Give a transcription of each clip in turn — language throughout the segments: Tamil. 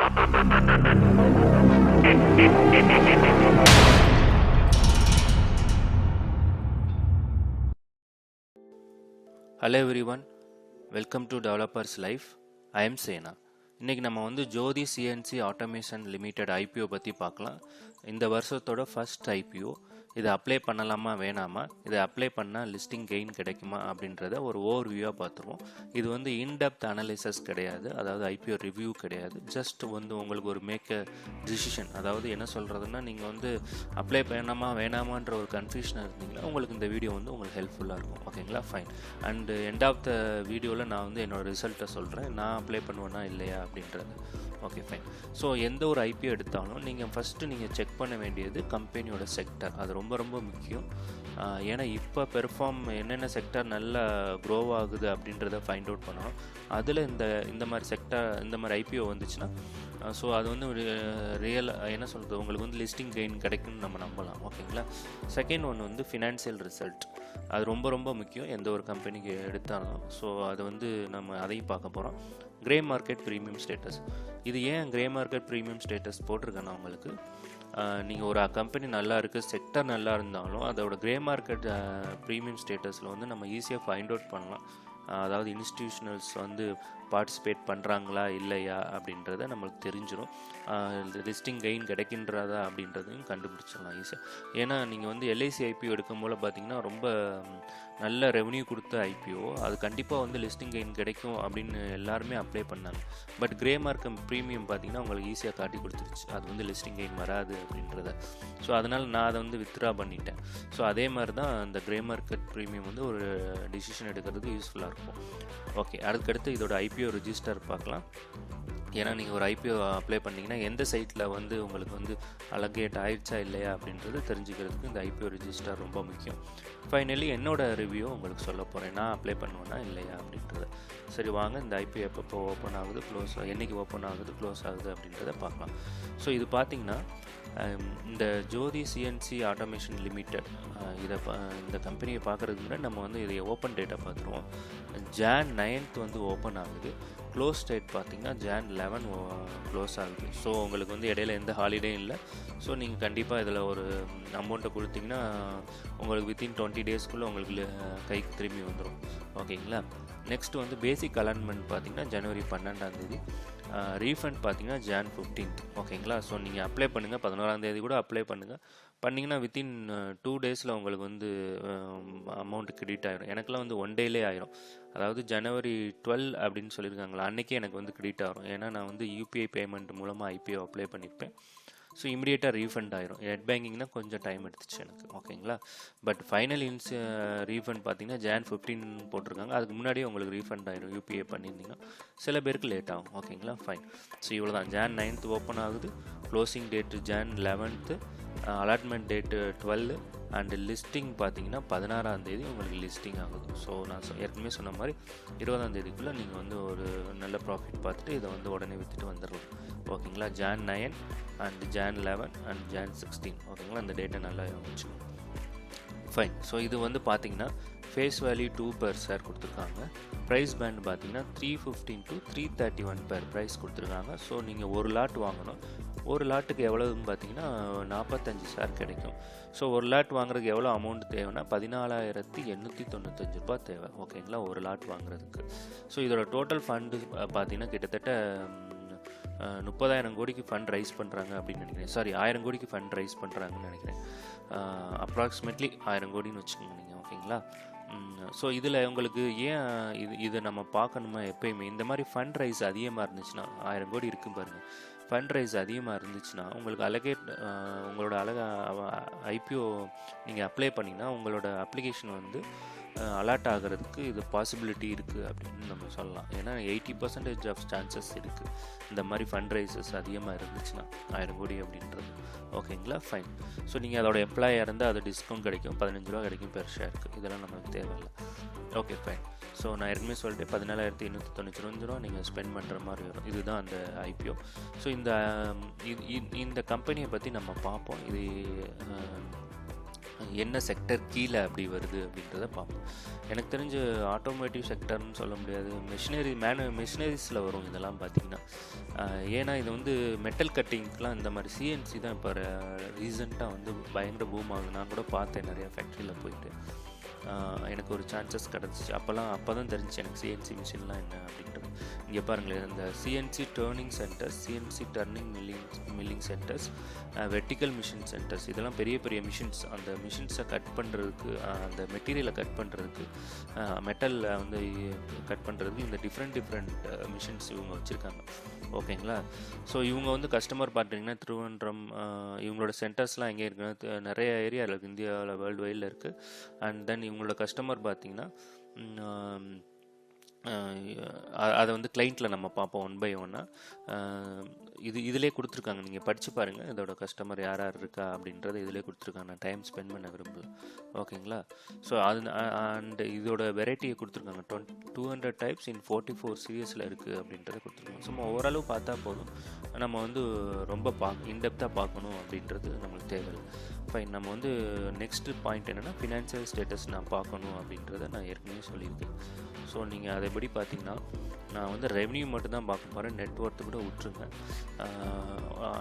Hello everyone, welcome to Developers Life. I am Sena. இன்னைக்கு நம்ம வந்து ஜோதி சிஎன்சி ஆட்டோமேஷன் லிமிடெட் ஐபிஓ பற்றி பார்க்கலாம். இந்த வருஷத்தோட ஃபர்ஸ்ட் ஐபிஓ. இதை அப்ளை பண்ணலாமா வேணாமா, இதை அப்ளை பண்ணால் லிஸ்டிங் கெயின் கிடைக்குமா அப்படின்றத ஒரு ஓவர் வியூவாக பார்த்துருவோம். இது வந்து இன்டெப்த் அனலைசஸ் கிடையாது, அதாவது ஐபிஓ ரிவ்யூ கிடையாது. ஜஸ்ட் வந்து உங்களுக்கு ஒரு மேக் அ டிசிஷன், அதாவது என்ன சொல்கிறதுன்னா, நீங்கள் வந்து அப்ளை பண்ணாமா வேணாமான்ற ஒரு கன்ஃபியூஷனாக இருந்தீங்கன்னா உங்களுக்கு இந்த வீடியோ வந்து உங்களுக்கு ஹெல்ப்ஃபுல்லாக இருக்கும். ஓகேங்களா, fine. And end of the வீடியோவில் நான் வந்து என்னோடய ரிசல்ட்டை சொல்கிறேன், நான் அப்ளை பண்ணுவேன்னா இல்லையா அப்படின்றது. Okay, fine. ஸோ எந்த ஒரு ஐபிஓ எடுத்தாலும் நீங்கள் ஃபஸ்ட்டு நீங்கள் செக் பண்ண வேண்டியது கம்பெனியோட செக்டர். அது ரொம்ப ரொம்ப முக்கியம். ஏன்னா இப்போ பெர்ஃபார்ம் என்னென்ன செக்டர் நல்லா க்ரோ ஆகுது அப்படின்றத ஃபைண்ட் அவுட் பண்ணணும். அதில் இந்த மாதிரி செக்டர், இந்த மாதிரி ஐபிஓ வந்துச்சுன்னா ஸோ அது வந்து ஒரு ரியல் என்ன சொல்கிறது, உங்களுக்கு வந்து லிஸ்டிங் கெயின் கிடைக்கும்னு நம்ம நம்பலாம். ஓகேங்களா. செகண்ட் ஒன்று வந்து ஃபினான்ஷியல் ரிசல்ட். அது ரொம்ப ரொம்ப முக்கியம் எந்த ஒரு கம்பெனிக்கு எடுத்தாலும். ஸோ அது வந்து நம்ம அதையும் பார்க்க போகிறோம். Grey market premium status. இது ஏன் கிரே மார்க்கெட் ப்ரீமியம் ஸ்டேட்டஸ் போட்டிருக்கேன்னா, உங்களுக்கு நீங்கள் ஒரு கம்பெனி நல்லா இருக்குது, செக்டர் நல்லா இருந்தாலும் அதோட கிரே மார்க்கெட் ப்ரீமியம் ஸ்டேட்டஸில் வந்து நம்ம ஈஸியாக ஃபைண்ட் அவுட் பண்ணலாம். அதாவது இன்ஸ்டிடியூஷனல்ஸ் வந்து பார்ட்டிசிபேட் பண்ணுறாங்களா இல்லையா அப்படின்றத நம்மளுக்கு தெரிஞ்சிடும். லிஸ்டிங் கெயின் கிடைக்கின்றதா அப்படின்றதையும் கண்டுபிடிச்சிடலாம் ஈஸியாக. ஏன்னா நீங்கள் வந்து எல்ஐசி ஐபிஓ எடுக்கும் போல் பார்த்தீங்கன்னா ரொம்ப நல்ல ரெவன்யூ கொடுத்த ஐபிஓ, அது கண்டிப்பாக வந்து லிஸ்டிங் கெயின் கிடைக்கும் அப்படின்னு எல்லாருமே அப்ளை பண்ணாங்க. பட் கிரே மார்க்கெட் ப்ரீமியம் பார்த்தீங்கன்னா உங்களுக்கு ஈஸியாக காட்டி கொடுத்துருச்சு அது வந்து லிஸ்டிங் கெயின் வராது அப்படின்றத. ஸோ அதனால் நான் அதை வந்து வித்ட்ரா பண்ணிட்டேன். ஸோ அதே மாதிரி தான் அந்த கிரே மார்க்கெட் ப்ரீமியம் வந்து ஒரு டிசிஷன் எடுக்கிறதுக்கு யூஸ்ஃபுல்லாக இருக்கும். ஓகே, அதுக்கடுத்து இதோட ஐபிஓ ரிஜிஸ்டர் பார்க்கலாம். ஏன்னா நீங்கள் ஒரு ஐபிஓ அப்ளை பண்ணிங்கன்னா எந்த சைட்டில் வந்து உங்களுக்கு வந்து அலகேட் ஆயிடுச்சா இல்லையா அப்படின்றது தெரிஞ்சுக்கிறதுக்கு இந்த ஐபிஓ ரிஜிஸ்டர் ரொம்ப முக்கியம். ஃபைனலி என்னோட ரிவ்யூ உங்களுக்கு சொல்ல போகிறேன், நான் அப்ளை பண்ணுவேன்னா இல்லையா அப்படின்றத. சரி, வாங்க இந்த ஐபிஓ எப்போ ஓப்பன் ஆகுது, க்ளோஸ் என்றைக்கு ஓப்பன் ஆகுது, க்ளோஸ் ஆகுது அப்படின்றத பார்க்கலாம். ஸோ இது பார்த்திங்கன்னா இந்த ஜோதி சிஎன்சி ஆட்டோமேஷன் லிமிடெட் இந்த கம்பெனியை பார்க்குறதுக்கு முன்னாடி நம்ம வந்து இதை ஓப்பன் டேட்டை பார்த்துருவோம். ஜான் 9th வந்து ஓப்பன் ஆகுது. க்ளோஸ் டேட் பார்த்திங்கன்னா ஜான் 11 க்ளோஸ் ஆகுது. ஸோ உங்களுக்கு வந்து இடையில எந்த ஹாலிடேயும் இல்லை. ஸோ நீங்கள் கண்டிப்பாக இதில் ஒரு அமௌண்ட்டை கொடுத்தீங்கன்னா உங்களுக்கு வித்தின் 20 டேஸ்க்குள்ளே உங்களுக்கு கைக்கு திரும்பி வந்துடும். ஓகேங்களா. நெக்ஸ்ட் வந்து பேசிக் அலாட்மெண்ட் பார்த்திங்கன்னா ஜனவரி 12 ரீஃபண்ட் பார்த்திங்கன்னா ஜான் 15. ஓகேங்களா. ஸோ நீங்கள் அப்ளை பண்ணுங்கள், 11 கூட அப்ளை பண்ணிங்கன்னா வித்தின் 2 டேஸில் உங்களுக்கு வந்து அமௌண்ட் கிரெடிட் ஆகிடும். எனக்குலாம் வந்து 1 டேலே ஆகிரும். அதாவது ஜனவரி 12 அப்படின்னு சொல்லியிருக்காங்களா, அன்றைக்கே எனக்கு வந்து கிரெடிட் ஆகும். ஏன்னா நான் வந்து யூபிஐ பேமெண்ட் மூலமாக ஐபிஓ அப்ளை பண்ணியிருப்பேன். ஸோ இமீடியட்டாக ரீஃபண்ட் ஆகிரும். நெட் பேங்கிங் தான் கொஞ்சம் டைம் எடுத்துச்சு எனக்கு. ஓகேங்களா. பட் ஃபைனல் ரீஃபண்ட் பார்த்தீங்கன்னா ஜான் 15 போட்டிருக்காங்க. அதுக்கு முன்னாடியே உங்களுக்கு ரீஃபண்ட் ஆகிடும் யூபிஐ பண்ணியிருந்தீங்கன்னா. சில பேருக்கு லேட் ஆகும். ஓகேங்களா, ஃபைன். ஸோ இவ்வளோ தான். ஜான் 9th ஓப்பன் ஆகுது. Closing date John 11th, allotment date 12 and listing பார்த்தீங்கன்னா 16 உங்களுக்கு லிஸ்டிங் ஆகுது. ஸோ நான் ஏற்கனவே சொன்ன மாதிரி 20 நீங்கள் வந்து ஒரு நல்ல ப்ராஃபிட் பார்த்துட்டு இதை வந்து உடனே விற்றுட்டு வந்துடலாம். ஓகேங்களா. John 9 and John 11 and John 16. ஓகேங்களா. அந்த டேட்டை நல்லா வச்சுக்கோங்க. ஃபைன். ஸோ இது வந்து பார்த்தீங்கன்னா ஃபேஸ் வேல்யூ 2 per share கொடுத்துருக்காங்க. ப்ரைஸ் பேண்ட் பார்த்தீங்கன்னா 315 to 331 per ப்ரைஸ் கொடுத்துருக்காங்க. ஸோ நீங்கள் ஒரு லாட் வாங்கணும். ஒரு லாட்டுக்கு எவ்வளோன்னு பார்த்தீங்கன்னா 45 ஷேர் கிடைக்கும். ஸோ ஒரு லாட் வாங்குறதுக்கு எவ்வளோ அமௌண்ட் தேவைன்னா 14,895 ரூபாய் தேவை. ஓகேங்களா, ஒரு லாட் வாங்குறதுக்கு. ஸோ இதோட டோட்டல் ஃபண்டு பார்த்தீங்கன்னா கிட்டத்தட்ட 30,000 கோடிக்கு ஃபண்ட் ரைஸ் பண்ணுறாங்க அப்படின்னு நினைக்கிறேன். சாரி, 1000 கோடிக்கு ஃபண்ட் ரைஸ் பண்ணுறாங்கன்னு நினைக்கிறேன். அப்ராக்சிமேட்லி 1000 கோடின்னு வச்சுக்கோங்க நீங்கள். ஓகேங்களா. ஸோ இதில் உங்களுக்கு ஏன் இது நம்ம பார்க்கணுமா, எப்பயுமே இந்த மாதிரி ஃபண்ட் ரைஸ் அதிகமாக இருந்துச்சுன்னா, 1000 கோடி இருக்கும் பாருங்கள், ஃபண்ட் ரைஸ் அதிகமாக இருந்துச்சுன்னா உங்களுக்கு உங்களோட ஐபிஓ நீங்கள் அப்ளை பண்ணிங்கன்னா உங்களோட அப்ளிகேஷன் வந்து அலாட் ஆகிறதுக்கு இது பாசிபிலிட்டி இருக்குது அப்படின்னு நம்ம சொல்லலாம். ஏன்னா 80% ஆஃப் சான்சஸ் இருக்குது இந்த மாதிரி ஃபண்ட் ரைசஸ் அதிகமாக இருந்துச்சுன்னா 1000 கோடி அப்படின்றது. ஓகேங்களா, ஃபைன். ஸோ நீங்கள் அதோட எம்ப்ளாயாக இருந்தால் அது டிஸ்கவுண்ட் கிடைக்கும், 15 ரூபா கிடைக்கும் பெர் ஷேருக்கு. இதெல்லாம் நமக்கு தேவையில்லை. Okay, fine. ஸோ நான் ஏற்கனவே சொல்லிட்டு 14,895 ரூபா நீங்கள் ஸ்பெண்ட் பண்ணுற மாதிரி வரும். இதுதான் அந்த ஐபிஓ. ஸோ இந்த கம்பெனியை பற்றி நம்ம பார்ப்போம். இது என்ன செக்டர் கீழே அப்படி வருது அப்படின்றத பார்ப்போம். எனக்கு தெரிஞ்ச ஆட்டோமேட்டிவ் செக்டர்னு சொல்ல முடியாது, மெஷினரிஸில் வரும் இதெல்லாம் பார்த்தீங்கன்னா. ஏன்னா இது வந்து மெட்டல் கட்டிங்க்கெலாம் இந்த மாதிரி சிஎன்சி தான் இப்போ ரீசெண்டாக வந்து பயங்கர பூம் ஆகுது. நான் கூட பார்த்தேன் நிறையா ஃபேக்ட்ரியில் போயிட்டு. எனக்கு ஒரு சான்சஸ் கிடச்சிச்சு. அப்போ தான் தெரிஞ்சிச்சு எனக்கு சிஎன்சி மிஷின்லாம் என்ன அப்படின்றது. இங்கே பாருங்களேன், இந்த CNC turning centres, CNC turning milling centres, vertical machine centres, இதெல்லாம் பெரிய பெரிய மிஷின்ஸ். அந்த மிஷின்ஸை கட் பண்ணுறதுக்கு, அந்த மெட்டீரியலை கட் பண்ணுறதுக்கு, மெட்டலில் வந்து கட் பண்ணுறதுக்கு இந்த டிஃப்ரெண்ட் மிஷின்ஸ் இவங்க வச்சுருக்காங்க. ஓகேங்களா? ஸோ இவங்க வந்து கஸ்டமர் பார்த்தீங்கன்னா திருவனந்தபுரம், இவங்களோட சென்டர்ஸ்லாம் எங்கே இருக்குன்னா நிறைய ஏரியாவில் இருக்குது, இந்தியாவில் வேர்ல்டு வைடில் இருக்குது. அண்ட் தென் இவங்களோட கஸ்டமர் பார்த்தீங்கன்னா அதை வந்து கிளைண்ட்டில் நம்ம பார்ப்போம் ஒன் பை ஒன்னாக. இதிலே கொடுத்துருக்காங்க, நீங்கள் படித்து பாருங்கள் இதோட கஸ்டமர் யார் இருக்கா அப்படின்றத இதிலே கொடுத்துருக்காங்க. நான் டைம் ஸ்பெண்ட் பண்ண விரும்பல. ஓகேங்களா? ஸோ அது அண்ட் இதோட வெரைட்டியை கொடுத்துருக்காங்க. 200 டைப்ஸ் இன் 44 சீரியஸில் இருக்குது அப்படின்றத கொடுத்துருக்காங்க. சும்மா ஓரளவு பார்த்தா போதும், நம்ம வந்து ரொம்ப இன்டெப்த்தாக பார்க்கணும் அப்படின்றது நம்மளுக்கு தேவையில்லை. ஃபைன். நம்ம வந்து நெக்ஸ்ட்டு பாயிண்ட் என்னென்னா ஃபினான்ஷியல் ஸ்டேட்டஸ் நான் பார்க்கணும் அப்படின்றத நான் ஏற்கனவே சொல்லியிருக்கேன். ஸோ நீங்கள் அதைப்படி பார்த்தீங்கன்னா நான் வந்து ரெவன்யூ மட்டும்தான் பார்க்க போகிறேன். நெட்ஒர்த்து கூட விட்டுருங்க.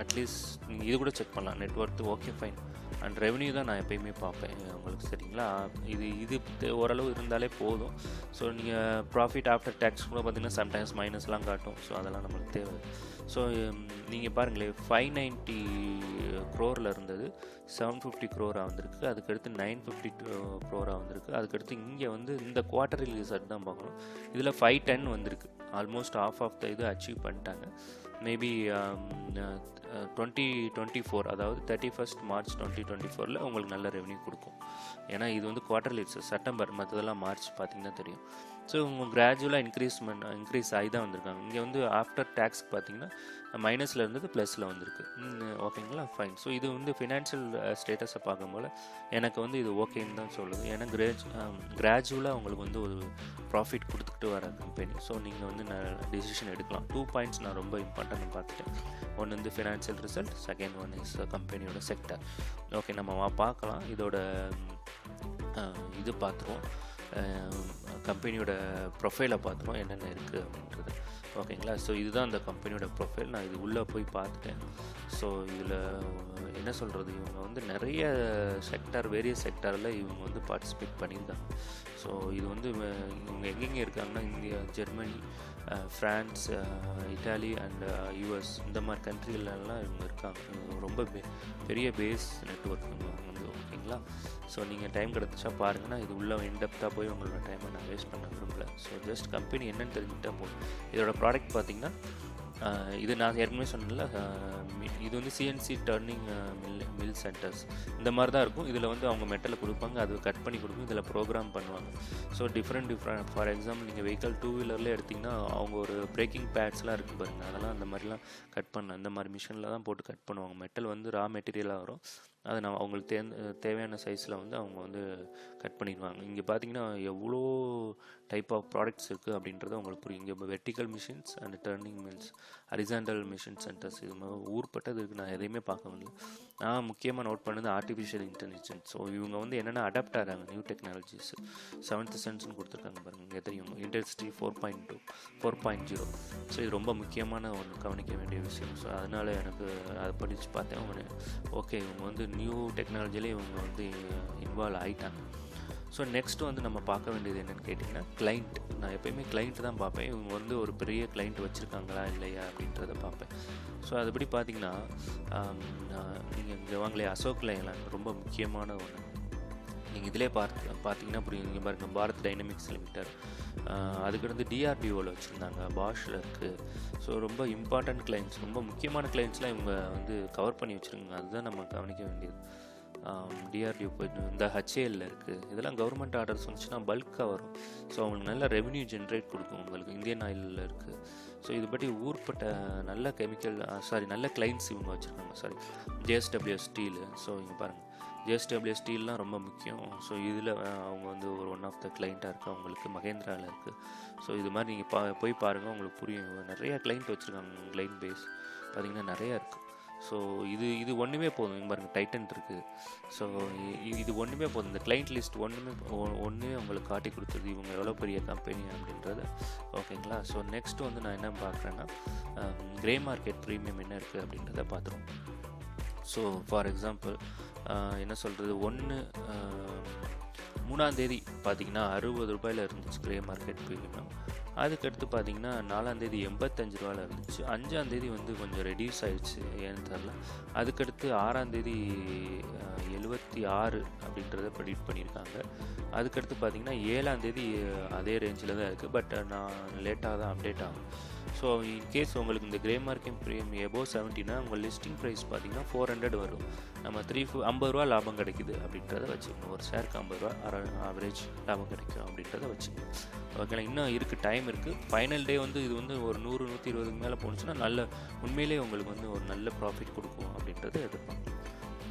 அட்லீஸ்ட் நீங்கள் இது கூட செக் பண்ணலாம். Net worth okay fine. And revenue தான் நான் எப்பயுமே பார்ப்பேன் உங்களுக்கு, சரிங்களா? இது ஓரளவு இருந்தாலே போதும். ஸோ நீங்கள் ப்ராஃபிட் ஆஃப்டர் டேக்ஸ் கூட பார்த்தீங்கன்னா சம்டைம்ஸ் மைனஸ்லாம் காட்டும். ஸோ அதெல்லாம் நம்மளுக்கு தேவை. ஸோ நீங்கள் பாருங்களேன், 590 crore இருந்தது, 750 crore வந்திருக்கு. அதுக்கடுத்து 950 crore வந்திருக்கு. அதுக்கடுத்து இங்கே வந்து இந்த குவார்டர்லி ரிசல்ட் தான் பார்க்கணும். இதில் 510 வந்திருக்கு. ஆல்மோஸ்ட் ஆஃப் த இது அச்சீவ் பண்ணிட்டாங்க. மேபி 2024, அதாவது 31st March 2024 உங்களுக்கு நல்ல ரெவன்யூ கொடுக்கும். ஏன்னா இது வந்து குவார்டர்லி செப்டம்பர், மற்றதெல்லாம் மார்ச் பார்த்தீங்கன்னா தெரியும். ஸோ இவங்க கிராஜுவலாக இன்க்ரீஸ் ஆகி தான் வந்திருக்காங்க. இங்கே வந்து ஆஃப்டர் டேக்ஸ்க்கு பார்த்தீங்கன்னா மைனஸில் இருந்தது ப்ளஸில் வந்திருக்கு. ஓகேங்களா? ஃபைன். ஸோ இது வந்து ஃபினான்ஷியல் ஸ்டேட்டஸை பார்க்கும்போது எனக்கு வந்து இது ஓகேன்னு தான் சொல்லுது. ஏன்னா கிராஜுவலாக உங்களுக்கு வந்து ஒரு ப்ராஃபிட் கொடுத்துக்கிட்டு வர கம்பெனி. ஸோ நீங்கள் வந்து டிசிஷன் எடுக்கலாம். 2 பாயிண்ட்ஸ் நான் ரொம்ப இம்பார்ட்டன்ட் பார்த்துட்டேன். ஒன்று வந்து financial result, second one is கம்பெனியோட செக்டர். ஓகே, நம்ம பார்க்கலாம். இதோட இது பார்த்துருவோம், கம்பெனியோட ப்ரொஃபைலை பார்த்துருவோம் என்னென்ன இருக்குது அப்படின்றது. ஓகேங்களா? ஸோ இதுதான் அந்த கம்பெனியோட ப்ரொஃபைல். நான் இது உள்ளே போய் பார்த்துட்டேன். ஸோ இதில் என்ன சொல்கிறது, இவங்க வந்து நிறைய வேரியஸ் செக்டாரில் இவங்க வந்து பார்ட்டிசிபேட் பண்ணியிருந்தாங்க. ஸோ இது வந்து இவங்க எங்கெங்கே இருக்காங்கன்னா India, Germany, France, Italy and US, இந்த மாதிரி கண்ட்ரிலெலாம் இவங்க இருக்காங்க. ரொம்ப பெரிய பேஸ் நெட்ஒர்க் வந்து. ஓகேங்களா? ஸோ நீங்கள் டைம் கிடச்சா பாருங்கன்னா, இது உள்ள இன்டெப்த்தாக போய் உங்களோட டைமை நான் வேஸ்ட் பண்ண விரும்பல. ஸோ ஜஸ்ட் கம்பெனி என்னன்னு தெரிஞ்சுக்கிட்டால் போதும். இதோட ப்ராடக்ட் பார்த்தீங்கன்னா இது நான் ஏற்கனவே சொன்னல, இது வந்து சிஎன்சி டர்னிங் மில் சென்டர்ஸ் இந்த மாதிரி தான் இருக்கும். இதில் வந்து அவங்க மெட்டலை கொடுப்பாங்க, அது கட் பண்ணி கொடுக்கும், இதில் ப்ரோக்ராம் பண்ணுவாங்க. ஸோ டிஃப்ரெண்ட் ஃபார் எக்ஸாம்பிள் நீங்கள் வெஹிக்கல் 2-வீலரில் எடுத்திங்கன்னா அவங்க ஒரு பிரேக்கிங் பேட்ஸ்லாம் இருக்குது பாருங்கள், அதெல்லாம் அந்த மாதிரிலாம் கட் பண்ண இந்த மாதிரி மிஷினில் தான் போட்டு கட் பண்ணுவாங்க. மெட்டல் வந்து ரா மெட்டீரியலாக வரும், அதை நான் அவங்களுக்கு தேவையான சைஸில் வந்து அவங்க வந்து கட் பண்ணிடுவாங்க. இங்கே பார்த்தீங்கன்னா எவ்வளோ டைப் ஆஃப் ப்ராடக்ட்ஸ் இருக்குது அப்படின்றது உங்களுக்கு புரியும். இங்கே vertical machines and turning mills, horizontal machine centres, இது ஊர்பட்டது இருக்குது. நான் எதையுமே பார்க்க முடியல. நான் முக்கியமாக நோட் பண்ணது ஆர்டிஃபிஷியல் இன்டெலிஜென்ஸ். ஸோ இவங்க வந்து என்னென்ன அடாப்ட் ஆகிறாங்க நியூ டெக்னாலஜிஸ். 7th சென்ஸ்னு கொடுத்துருக்காங்க பாருங்கள், இங்கே தெரியும் இண்டஸ்ட்ரி 4.2 4.0. ஸோ இது ரொம்ப முக்கியமான ஒன்று, கவனிக்க வேண்டிய விஷயம். ஸோ அதனால் எனக்கு அதை படித்து பார்த்தேன். ஓகே, இவங்க வந்து நியூ டெக்னாலஜியில் இவங்க வந்து இன்வால்வ் ஆகிட்டாங்க. ஸோ நெக்ஸ்ட்டு வந்து நம்ம பார்க்க வேண்டியது என்னென்னு கேட்டிங்கன்னா கிளைண்ட். நான் எப்போயுமே கிளைண்ட் தான் பார்ப்பேன். இவங்க வந்து ஒரு பெரிய கிளைண்ட் வச்சுருக்காங்களா இல்லையா அப்படின்றத பார்ப்பேன். ஸோ அதுபடி பார்த்தீங்கன்னா நீங்கள் இங்கே வாங்கலையே அசோக் லைலாண்ட் ரொம்ப முக்கியமான ஒன்று. நீங்கள் இதிலே பார்த்தீங்கன்னா புரியும். இங்கே பாருங்கள், பாரத் டைனமிக்ஸ் லிமிடெட், அதுக்கடுத்து டிஆர்டிஓவில் வச்சுருந்தாங்க, பாஷில் இருக்குது. ஸோ ரொம்ப இம்பார்ட்டண்ட் கிளைண்ட்ஸ், ரொம்ப முக்கியமான கிளைண்ட்ஸ்லாம் இவங்க வந்து கவர் பண்ணி வச்சுருக்காங்க. அதுதான் நம்ம கவனிக்க வேண்டியது. டிஆர்டிஓ போயிட்டு இந்த ஹச்ஏஎல்ல இருக்குது. இதெல்லாம் கவர்மெண்ட் ஆர்டர்ஸ் வந்துச்சுன்னா பல்காக வரும். ஸோ அவங்களுக்கு நல்ல ரெவன்யூ ஜென்ரேட் கொடுக்கும். உங்களுக்கு இந்தியன் ஆயிலில் இருக்குது. ஸோ இதுபடி ஊர்பட்ட நல்ல நல்ல கிளைண்ட்ஸ் இவங்க வச்சுருக்காங்க. ஜேஎஸ்டபிள்யூஎஸ் ஸ்டீலு. ஸோ இங்கே பாருங்கள், ஜேஎஸ்டபிள்யூஎஸ் ஸ்டீல்லாம் ரொம்ப முக்கியம். ஸோ இதில் அவங்க வந்து ஒரு ஒன் ஆஃப் த கிளைண்ட்டாக இருக்குது. அவங்களுக்கு மகேந்திராவில் இருக்குது. ஸோ இது மாதிரி நீங்கள் போய் பாருங்கள், உங்களுக்கு புரியும். நிறையா கிளைண்ட் வச்சுருக்காங்க. கிளைண்ட் பேஸ் பார்த்திங்கன்னா நிறையா இருக்குது. ஸோ இது ஒன்றுமே போதும். இங்கே பாருங்கள் டைட்டன் இருக்குது. ஸோ இது ஒன்றுமே போதும். இந்த கிளைண்ட் லிஸ்ட் ஒன்றுமே உங்களுக்கு காட்டி கொடுத்தது இவங்க எவ்வளோ பெரிய கம்பெனி அப்படின்றது. ஓகேங்களா? ஸோ நெக்ஸ்ட் வந்து நான் என்ன பார்க்குறேன்னா கிரே மார்க்கெட் ப்ரீமியம் என்ன இருக்குது அப்படின்றத பார்த்துருவோம். ஸோ ஃபார் எக்ஸாம்பிள் என்ன சொல்கிறது, 3ஆந்தேதி பார்த்தீங்கன்னா 60 ரூபாயில் இருந்துச்சு கிரே மார்க்கெட் ப்ரீமியம். அதுக்கடுத்து பார்த்தீங்கன்னா 4ஆந்தேதி 85 ரூபாயில் இருந்துச்சு. 5ஆந்தேதி வந்து கொஞ்சம் ரெடியூஸ் ஆகிடுச்சு, ஏன்னு தெரில. அதுக்கடுத்து 6ஆந்தேதி 76 அப்படின்றத ப்ரெடிக்ட் பண்ணியிருக்காங்க. அதுக்கடுத்து பார்த்தீங்கன்னா 7ஆந்தேதி அதே ரேஞ்சில் தான் இருக்குது. பட் நான் லேட்டாக தான் அப்டேட் ஆகும். ஸோ இன்கேஸ் உங்களுக்கு இந்த கிரே மார்க்கெட் ப்ரீமியம் எபோவ் 70னா உங்கள் லிஸ்டிங் ப்ரைஸ் பார்த்தீங்கன்னா 400 வரும். நம்ம 50 ரூபா லாபம் கிடைக்குது அப்படின்றத வச்சுக்கணும். ஒரு ஷேருக்கு 50 ரூபா ஆவரேஜ் லாபம் கிடைக்கும் அப்படின்றத வச்சுக்கணும். ஓகேங்களா? இன்னும் இருக்குது, டைம் இருக்குது. ஃபைனல் டே வந்து இது வந்து ஒரு 100-120க்கு மேலே போணுச்சுன்னா உண்மையிலே உங்களுக்கு வந்து ஒரு நல்ல ப்ராஃபிட் கொடுக்கும் அப்படின்றத எதிர்பார்க்கலாம்.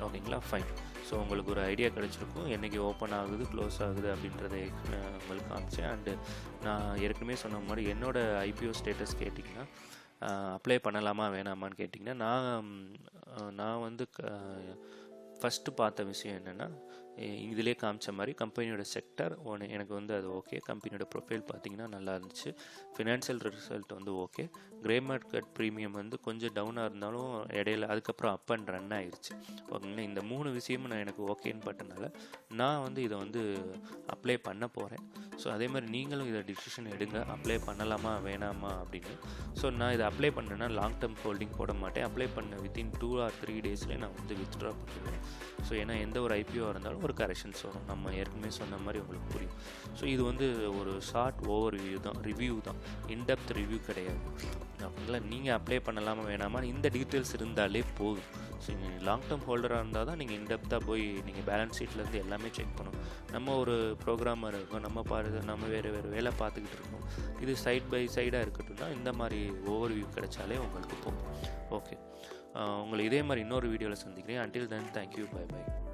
ஓகேங்களா? ஃபைன். ஸோ உங்களுக்கு ஒரு ஐடியா கிடச்சிருக்கும் என்றைக்கு ஓப்பன் ஆகுது க்ளோஸ் ஆகுது அப்படின்றத உங்களுக்கு காமிச்சேன். அண்டு நான் ஏற்கனவே சொன்ன மாதிரி என்னோடய ஐபிஓ ஸ்டேட்டஸ் கேட்டிங்கன்னா, அப்ளை பண்ணலாமா வேணாமான்னு கேட்டிங்கன்னா, நான் வந்து ஃபஸ்ட்டு பார்த்த விஷயம் என்னென்னா, இதிலே காமிச்ச மாதிரி கம்பெனியோட செக்டர் எனக்கு வந்து அது ஓகே. கம்பெனியோட ப்ரொஃபைல் பார்த்திங்கன்னா நல்லா இருந்துச்சு. ஃபினான்ஷியல் ரிசல்ட் வந்து ஓகே. கிரே மார்க்கெட் ப்ரீமியம் வந்து கொஞ்சம் டவுனாக இருந்தாலும் இடையில அதுக்கப்புறம் அப் அண்ட் ரன் ஆயிடுச்சு. ஓகேங்களா? இந்த 3 விஷயமும் எனக்கு ஓகேன்னு பட்டனால நான் வந்து இதை வந்து அப்ளை பண்ண போகிறேன். ஸோ அதே மாதிரி நீங்களும் இதை டிசிஷன் எடுங்க, அப்ளை பண்ணலாமா வேணாமா அப்படின்னு. ஸோ நான் இதை அப்ளை பண்ணேன்னா லாங் டேர்ம் ஹோல்டிங் போட மாட்டேன். அப்ளை பண்ண வித்தின் 2 or 3 டேஸ்லேயே நான் வந்து வித்ட்ரா பண்ணிடுவேன். ஸோ ஏன்னா எந்த ஒரு ஐபிஓ இருந்தாலும் ஒரு கரெக்ஷன்ஸ் வரும். நம்ம ஏற்கனவே சொன்ன மாதிரி உங்களுக்கு புரியும். ஸோ இது வந்து ஒரு ஷார்ட் ஓவர் ரிவ்யூ தான், இன்டெப்த் ரிவ்யூ கிடையாது. ஓகேங்களா? நீங்கள் அப்ளை பண்ணலாமா வேணாமா இந்த டீட்டெயில்ஸ் இருந்தாலே போதும். ஸோ நீங்கள் லாங் டேர்ம் ஹோல்டராக இருந்தால் தான் நீங்கள் இன்டெப்த்தாக போய் நீங்கள் பேலன்ஸ் ஷீட்லேருந்து எல்லாமே செக் பண்ணணும். நம்ம ஒரு ப்ரோக்ராமர் இருக்கோம், நம்ம வேறு வேலை பார்த்துக்கிட்டு இருக்கோம். இது சைட் பை சைடாக இருக்கட்டும்னா இந்த மாதிரி ஓவர் வியூ கிடைச்சாலே உங்களுக்கு போகும். ஓகே, உங்களை இதே மாதிரி இன்னொரு வீடியோவில் சந்திக்கிறேன். until then, thank you, bye bye.